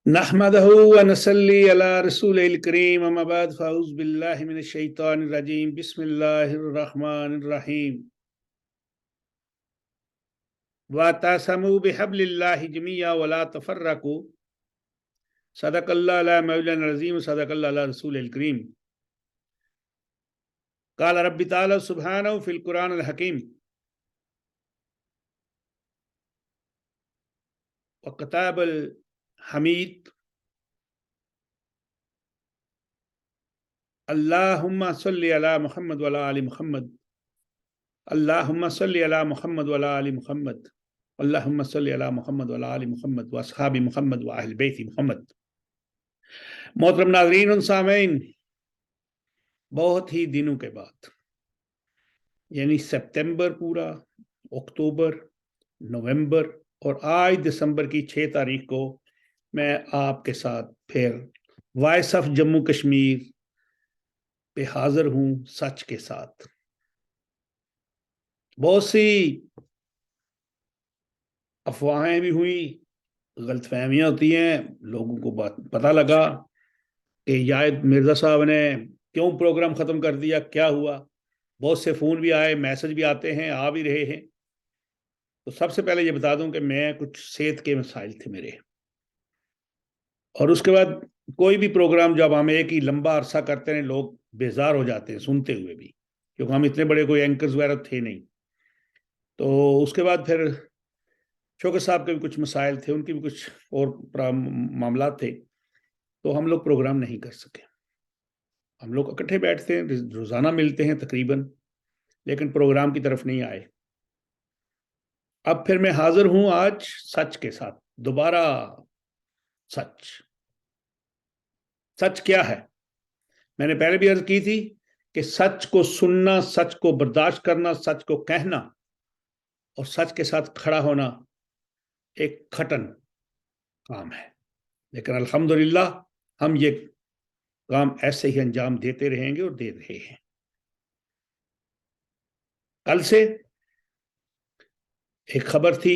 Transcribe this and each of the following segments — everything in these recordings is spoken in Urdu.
نحمده ونصلي على رسوله الكريم اما بعد فاعوذ بالله من الشيطان الرجيم بسم الله الرحمن الرحيم واعتصموا بحبل الله جميعا ولا تفرقوا صدق الله لا مولانا العظيم صدق الله على رسوله الكريم قال رب تعالى سبحانه في القرآن الحكيم وكتاب الحميد اللهم صل على محمد وعلى آل محمد اللهم صل على محمد وعلى آل محمد اللهم صل على محمد وعلى آل محمد واصحاب محمد واہل بیت محمد۔ محترم ناظرین اور سامعین، بہت ہی دنوں کے بعد یعنی سپتمبر پورا، اکتوبر، نومبر اور آج دسمبر کی 6 تاریخ کو میں آپ کے ساتھ پھر وائس آف جموں کشمیر پہ حاضر ہوں سچ کے ساتھ۔ بہت سی افواہیں بھی ہوئیں، غلط فہمیاں ہوتی ہیں، لوگوں کو پتہ لگا کہ یائد مرزا صاحب نے کیوں پروگرام ختم کر دیا، کیا ہوا۔ بہت سے فون بھی آئے، میسج بھی آتے ہیں، آ بھی رہے ہیں۔ تو سب سے پہلے یہ بتا دوں کہ میں کچھ صحت کے مسائل تھے میرے، اور اس کے بعد کوئی بھی پروگرام جب ہم ایک ہی لمبا عرصہ کرتے ہیں لوگ بیزار ہو جاتے ہیں سنتے ہوئے بھی، کیونکہ ہم اتنے بڑے کوئی اینکرز وغیرہ تھے نہیں۔ تو اس کے بعد پھر شوکت صاحب کے بھی کچھ مسائل تھے، ان کی بھی کچھ اور معاملات تھے، تو ہم لوگ پروگرام نہیں کر سکے۔ ہم لوگ اکٹھے بیٹھتے ہیں، روزانہ ملتے ہیں تقریباً، لیکن پروگرام کی طرف نہیں آئے۔ اب پھر میں حاضر ہوں آج سچ کے ساتھ، دوبارہ سچ۔ سچ کیا ہے؟ میں نے پہلے بھی عرض کی تھی کہ سچ کو سننا، سچ کو برداشت کرنا، سچ کو کہنا اور سچ کے ساتھ کھڑا ہونا ایک کھٹن کام ہے، لیکن الحمدللہ ہم یہ کام ایسے ہی انجام دیتے رہیں گے اور دے رہے ہیں۔ کل سے ایک خبر تھی،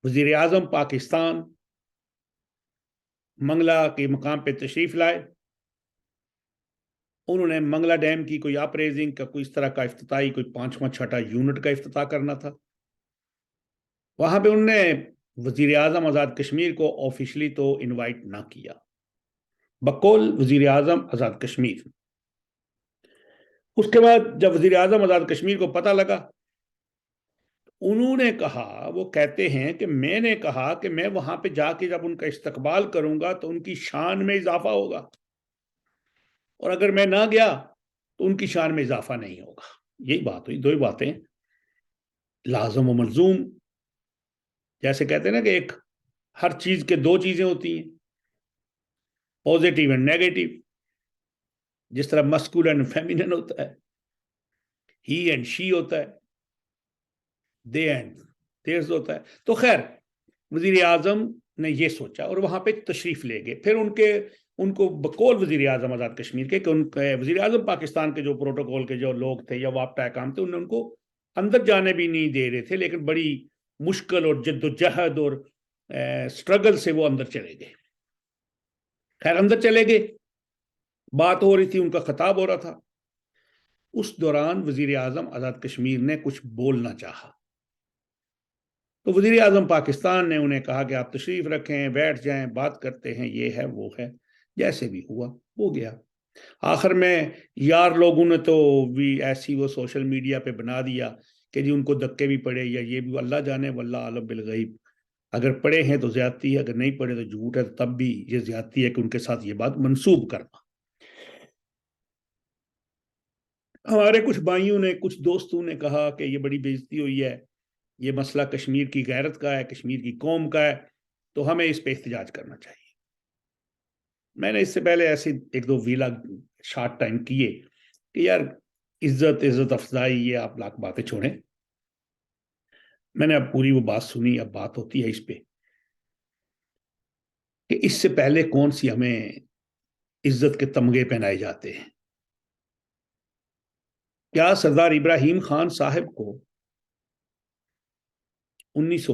وزیر اعظم پاکستان منگلا کے مقام پہ تشریف لائے۔ انہوں نے منگلا ڈیم کی کوئی اپریزنگ کا کوئی اس طرح کا افتتاحی کوئی 5واں 6واں یونٹ کا افتتاح کرنا تھا۔ وہاں پہ انہوں نے وزیر اعظم آزاد کشمیر کو آفیشلی تو انوائٹ نہ کیا، بقول وزیر اعظم آزاد کشمیر۔ اس کے بعد جب وزیر اعظم آزاد کشمیر کو پتہ لگا، انہوں نے کہا، وہ کہتے ہیں کہ میں نے کہا کہ میں وہاں پہ جا کے جب ان کا استقبال کروں گا تو ان کی شان میں اضافہ ہوگا، اور اگر میں نہ گیا تو ان کی شان میں اضافہ نہیں ہوگا۔ یہی بات ہوئی، دو ہی باتیں، لازم و ملزوم۔ جیسے کہتے ہیں نا کہ ایک ہر چیز کے دو چیزیں ہوتی ہیں، پازیٹیو اینڈ نیگیٹو۔ جس طرح مسکولن اینڈ فیمینن ہوتا ہے، ہی اینڈ شی ہوتا ہے، دے اینڈ دیئرز ہوتا ہے۔ تو خیر، وزیر اعظم نے یہ سوچا اور وہاں پہ تشریف لے گئے۔ پھر ان کو بقول وزیر اعظم آزاد کشمیر کے کہ وزیر اعظم پاکستان کے جو پروٹوکول کے جو لوگ تھے یا وابطہ کام تھے، انہوں نے ان کو اندر جانے بھی نہیں دے رہے تھے، لیکن بڑی مشکل اور جد و جہد اور سٹرگل سے وہ اندر چلے گئے۔ خیر، اندر چلے گئے، بات ہو رہی تھی، ان کا خطاب ہو رہا تھا۔ اس دوران وزیر اعظم آزاد کشمیر نے کچھ بولنا چاہا، تو وزیر اعظم پاکستان نے انہیں کہا کہ آپ تشریف رکھیں، بیٹھ جائیں، بات کرتے ہیں، یہ ہے وہ ہے۔ جیسے بھی ہوا ہو گیا۔ آخر میں یار لوگوں نے تو بھی ایسی وہ سوشل میڈیا پہ بنا دیا کہ جی ان کو دھکے بھی پڑے یا یہ بھی، اللہ جانے واللہ عالم بالغیب۔ اگر پڑے ہیں تو زیادتی ہے، اگر نہیں پڑے تو جھوٹ ہے، تب بھی یہ زیادتی ہے کہ ان کے ساتھ یہ بات منسوب کرنا۔ ہمارے کچھ بھائیوں نے، کچھ دوستوں نے کہا کہ یہ بڑی بے عزتی ہوئی ہے، یہ مسئلہ کشمیر کی غیرت کا ہے، کشمیر کی قوم کا ہے، تو ہمیں اس پہ احتجاج کرنا چاہیے۔ میں نے اس سے پہلے ایسے ایک دو ویلا شارٹ ٹائم کیے کہ یار عزت افزائی، یہ آپ لاکھ باتیں چھوڑیں۔ میں نے اب پوری وہ بات سنی، اب بات ہوتی ہے اس پہ کہ اس سے پہلے کون سی ہمیں عزت کے تمغے پہنائے جاتے ہیں۔ کیا سردار ابراہیم خان صاحب کو 1900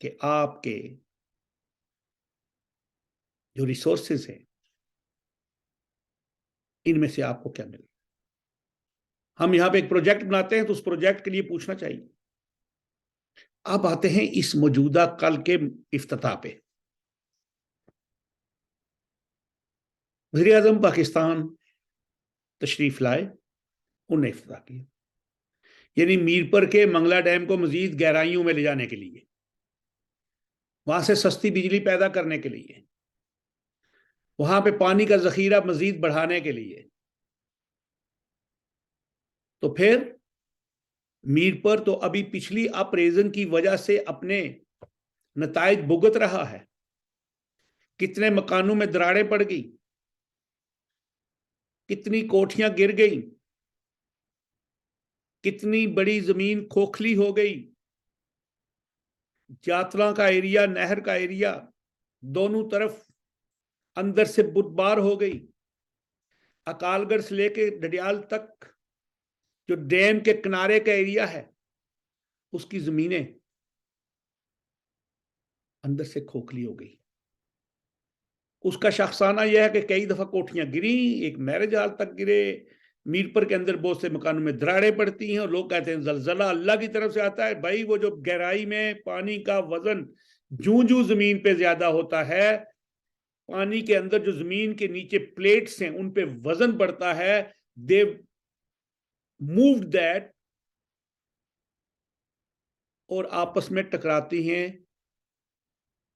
کہ آپ کے جو ریسورسز ہیں ان میں سے آپ کو کیا ملے. ہم یہاں پہ ایک پروجیکٹ بناتے ہیں تو اس پروجیکٹ کے لیے پوچھنا چاہیے. اب آتے ہیں اس موجودہ کل کے افتتاح پہ. وزیر اعظم پاکستان تشریف لائے, انہوں نے افتتاح کیا, یعنی میرپر کے منگلا ڈیم کو مزید گہرائیوں میں لے جانے کے لیے, وہاں سے سستی بجلی پیدا کرنے کے لیے, وہاں پہ پانی کا ذخیرہ مزید بڑھانے کے لیے. تو پھر میرپر تو ابھی پچھلی اپریزن کی وجہ سے اپنے نتائج بھگت رہا ہے. کتنے مکانوں میں دراڑیں پڑ گئی, کتنی کوٹھیاں گر گئی, کتنی بڑی زمین کھوکھلی ہو گئی. جاتلاں کا ایریا, نہر کا ایریا دونوں طرف اندر سے بتبار ہو گئی. اکال گڑھ سے لے کے ڈڈیال تک جو ڈیم کے کنارے کا ایریا ہے اس کی زمینیں اندر سے کھوکھلی ہو گئی. اس کا شخصانہ یہ ہے کہ کئی دفعہ کوٹھیاں گری, ایک میرج ہال تک گرے. میرپر کے اندر بہت سے مکانوں میں دراڑیں پڑتی ہیں اور لوگ کہتے ہیں زلزلہ اللہ کی طرف سے آتا ہے. بھائی وہ جو گہرائی میں پانی کا وزن جوں زمین پہ زیادہ ہوتا ہے, پانی کے اندر جو زمین کے نیچے پلیٹس ہیں ان پہ وزن بڑھتا ہے. دے مووڈ دیٹ اور آپس میں ٹکراتی ہیں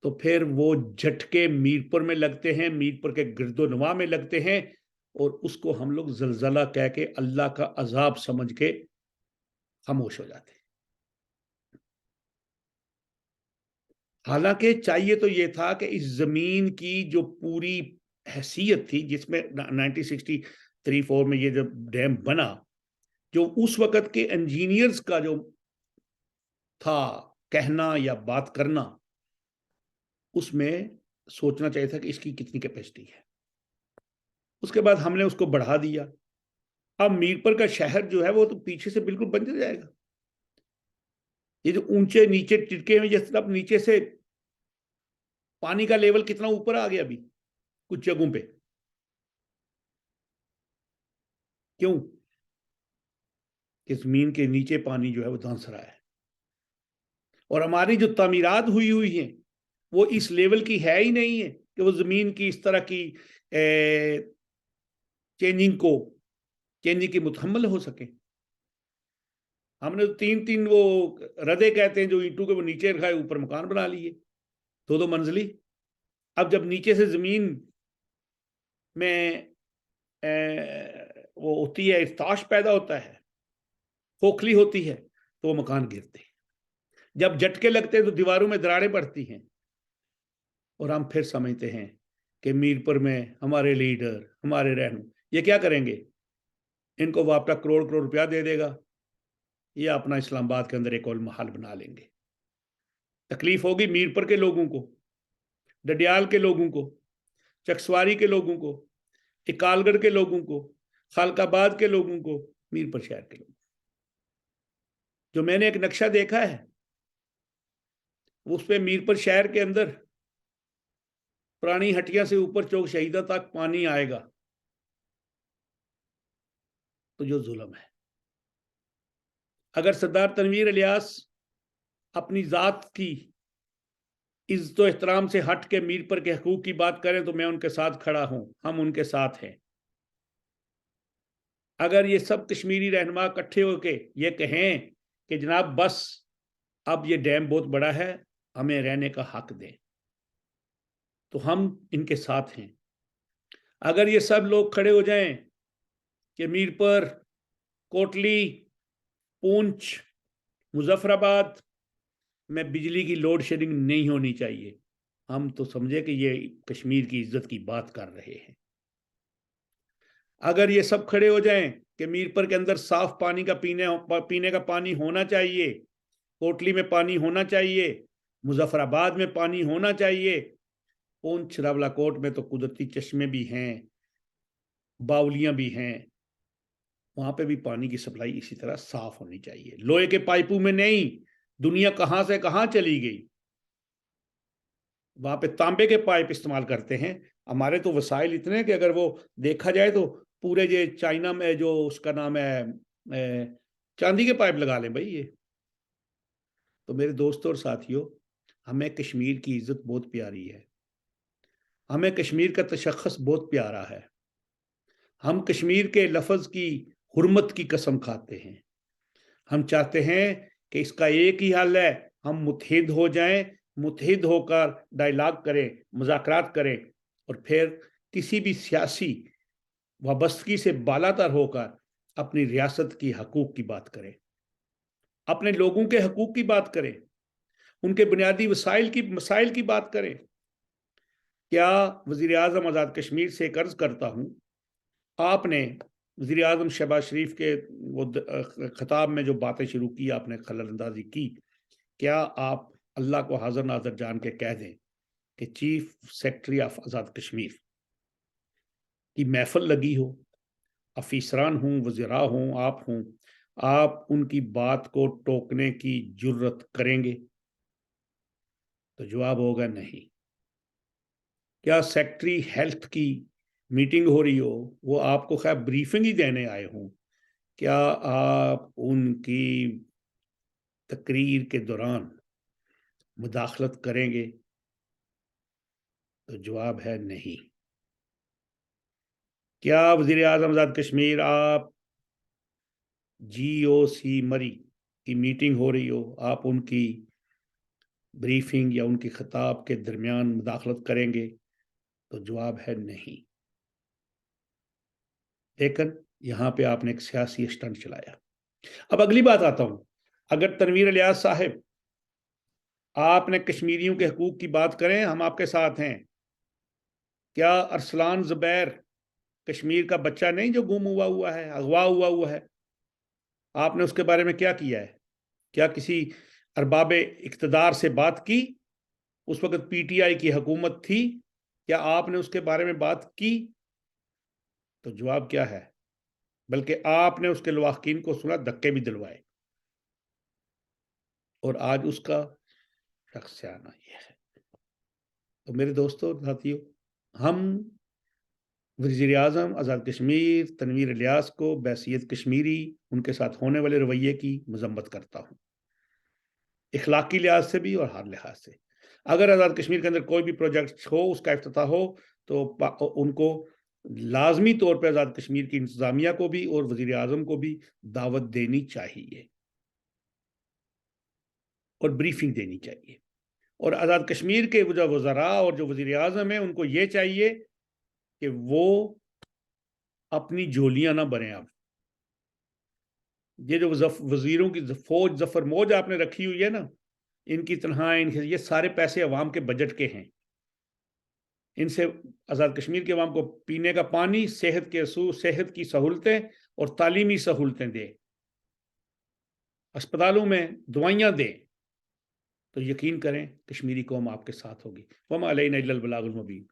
تو پھر وہ جھٹکے میرپر میں لگتے ہیں, میرپر کے گرد و نواح میں لگتے ہیں, اور اس کو ہم لوگ زلزلہ کہہ کے اللہ کا عذاب سمجھ کے خاموش ہو جاتے ہیں. حالانکہ چاہیے تو یہ تھا کہ اس زمین کی جو پوری حیثیت تھی, جس میں 1963-64 میں یہ جب ڈیم بنا, جو اس وقت کے انجینئرز کا جو تھا کہنا یا بات کرنا, اس میں سوچنا چاہیے تھا کہ اس کی کتنی کیپیسٹی ہے. اس کے بعد ہم نے اس کو بڑھا دیا. اب میرپر کا شہر جو ہے وہ تو پیچھے سے بالکل بن جائے گا. یہ جو اونچے نیچے ٹٹکے میں جس طرح نیچے سے پانی کا لیول کتنا اوپر آ گیا ابھی کچھ جگہوں پہ. کیوں؟ کہ زمین کے نیچے پانی جو ہے وہ دھنس رہا ہے, اور ہماری جو تعمیرات ہوئی ہیں وہ اس لیول کی ہے ہی نہیں ہے کہ وہ زمین کی اس طرح کی چینجنگ کی متحمل ہو سکے. ہم نے 3 وہ ردے کہتے ہیں جو اینٹوں کے وہ نیچے رکھائے, اوپر مکان بنا لیے 2 منزلی. اب جب نیچے سے زمین میں وہ ہوتی ہے, ارتعاش پیدا ہوتا ہے, کھوکھلی ہوتی ہے, تو وہ مکان گرتے ہیں. جب جھٹکے لگتے ہیں تو دیواروں میں دراڑیں پڑتی ہیں, اور ہم پھر سمجھتے ہیں کہ میرپر میں ہمارے لیڈر, ہمارے رہنما یہ کیا کریں گے, ان کو وہ اپنا کروڑ روپیہ دے دے گا, یہ اپنا اسلام آباد کے اندر ایک اور محل بنا لیں گے. تکلیف ہوگی میرپر کے لوگوں کو, ڈڈیال کے لوگوں کو, چکسواری کے لوگوں کو, اکال گڑھ کے لوگوں کو, خالق آباد کے لوگوں کو, میرپر شہر کے لوگوں کو. جو میں نے ایک نقشہ دیکھا ہے اس پہ میرپر شہر کے اندر پرانی ہٹیاں سے اوپر چوک شہیدہ تک پانی آئے گا, تو جو ظلم ہے. اگر سردار تنویر الیاس اپنی ذات کی عزت و احترام سے ہٹ کے میرپر کے حقوق کی بات کریں تو میں ان کے ساتھ کھڑا ہوں, ہم ان کے ساتھ ہیں. اگر یہ سب کشمیری رہنما اکٹھے ہو کے یہ کہیں کہ جناب بس اب یہ ڈیم بہت بڑا ہے, ہمیں رہنے کا حق دیں, تو ہم ان کے ساتھ ہیں. اگر یہ سب لوگ کھڑے ہو جائیں کہ میرپر, کوٹلی, پونچھ, مظفر آباد میں بجلی کی لوڈ شیڈنگ نہیں ہونی چاہیے, ہم تو سمجھے کہ یہ کشمیر کی عزت کی بات کر رہے ہیں. اگر یہ سب کھڑے ہو جائیں کہ میرپر کے اندر صاف پانی کا پینے کا پانی ہونا چاہیے, کوٹلی میں پانی ہونا چاہیے, مظفر آباد میں پانی ہونا چاہیے, پونچھ راولا کوٹ میں تو قدرتی چشمے بھی ہیں, باولیاں بھی ہیں, وہاں پہ بھی پانی کی سپلائی اسی طرح صاف ہونی چاہیے, لوہے کے پائپوں میں نہیں. دنیا کہاں سے کہاں چلی گئی. وہاں پہ تانبے کے پائپ استعمال کرتے ہیں. ہمارے تو وسائل اتنے ہیں کہ اگر وہ دیکھا جائے تو پورے یہ چائنا میں جو اس کا نام ہے چاندی کے پائپ لگا لیں بھائی یہ. تو میرے دوستوں اور ساتھیوں، ہمیں کشمیر کی عزت بہت پیاری ہے، ہمیں کشمیر کا تشخص بہت پیارا ہے. ہم کشمیر کے لفظ کی حرمت کی قسم کھاتے ہیں. ہم چاہتے ہیں کہ اس کا ایک ہی حل ہے، ہم متحد ہو جائیں، متحد ہو کر ڈائلاگ کریں، مذاکرات کریں، اور پھر کسی بھی سیاسی وابستگی سے بالاتر ہو کر اپنی ریاست کی حقوق کی بات کریں، اپنے لوگوں کے حقوق کی بات کریں، ان کے بنیادی مسائل کی بات کریں. کیا وزیر اعظم آزاد کشمیر سے ایک عرض کرتا ہوں، آپ نے وزیر اعظم شہباز شریف کے وہ خطاب میں جو باتیں شروع کی، آپ نے خلل اندازی کی، کیا آپ اللہ کو حاضر ناظر جان کے کہہ دیں کہ chief secretary of Azad Kashmir کی محفل لگی ہو، افیسران ہوں، وزراء ہوں، آپ ان کی بات کو ٹوکنے کی جرت کریں گے؟ تو جواب ہوگا نہیں. کیا سیکرٹری ہیلتھ کی میٹنگ ہو رہی ہو، وہ آپ کو خیر بریفنگ ہی دینے آئے ہوں، کیا آپ ان کی تقریر کے دوران مداخلت کریں گے؟ تو جواب ہے نہیں. کیا وزیر اعظم آزاد کشمیر آپ جی او سی مری کی میٹنگ ہو رہی ہو، آپ ان کی بریفنگ یا ان کی خطاب کے درمیان مداخلت کریں گے؟ تو جواب ہے نہیں. لیکن یہاں پہ آپ نے ایک سیاسی اسٹنٹ چلایا. اب اگلی بات آتا ہوں. اگر تنویر الیاس صاحب آپ نے کشمیریوں کے حقوق کی بات کریں، ہم آپ کے ساتھ ہیں. کیا ارسلان زبیر کشمیر کا بچہ نہیں جو گم ہوا ہے، اغوا ہوا ہے؟ آپ نے اس کے بارے میں کیا کیا ہے؟ کیا کسی ارباب اقتدار سے بات کی؟ اس وقت پی ٹی آئی کی حکومت تھی، کیا آپ نے اس کے بارے میں بات کی؟ تو جواب کیا ہے؟ بلکہ آپ نے اس کے لواحقین کو سنا، دھکے بھی دلوائے. اور آج اس کا شخص آنا یہ ہے. تو میرے دوستوں ساتھیوں، ہم وزیر اعظم آزاد کشمیر تنویر الیاس کو بحیثیت کشمیری ان کے ساتھ ہونے والے رویے کی مذمت کرتا ہوں، اخلاقی لحاظ سے بھی اور ہر لحاظ سے. اگر آزاد کشمیر کے اندر کوئی بھی پروجیکٹ ہو، اس کا افتتاح ہو، تو ان کو لازمی طور پہ آزاد کشمیر کی انتظامیہ کو بھی اور وزیر اعظم کو بھی دعوت دینی چاہیے اور بریفنگ دینی چاہیے. اور آزاد کشمیر کے جو وزراء اور جو وزیر اعظم ہیں، ان کو یہ چاہیے کہ وہ اپنی جھولیاں نہ بھریں. اب یہ جو وزیروں کی فوج ظفر موج آپ نے رکھی ہوئی ہے نا، ان کی تنہائی، یہ سارے پیسے عوام کے بجٹ کے ہیں. ان سے آزاد کشمیر کے عوام کو پینے کا پانی، صحت کے صحت کی سہولتیں اور تعلیمی سہولتیں دے، اسپتالوں میں دوائیاں دے، تو یقین کریں کشمیری قوم آپ کے ساتھ ہوگی. وما علینا الا البلاغ المبین.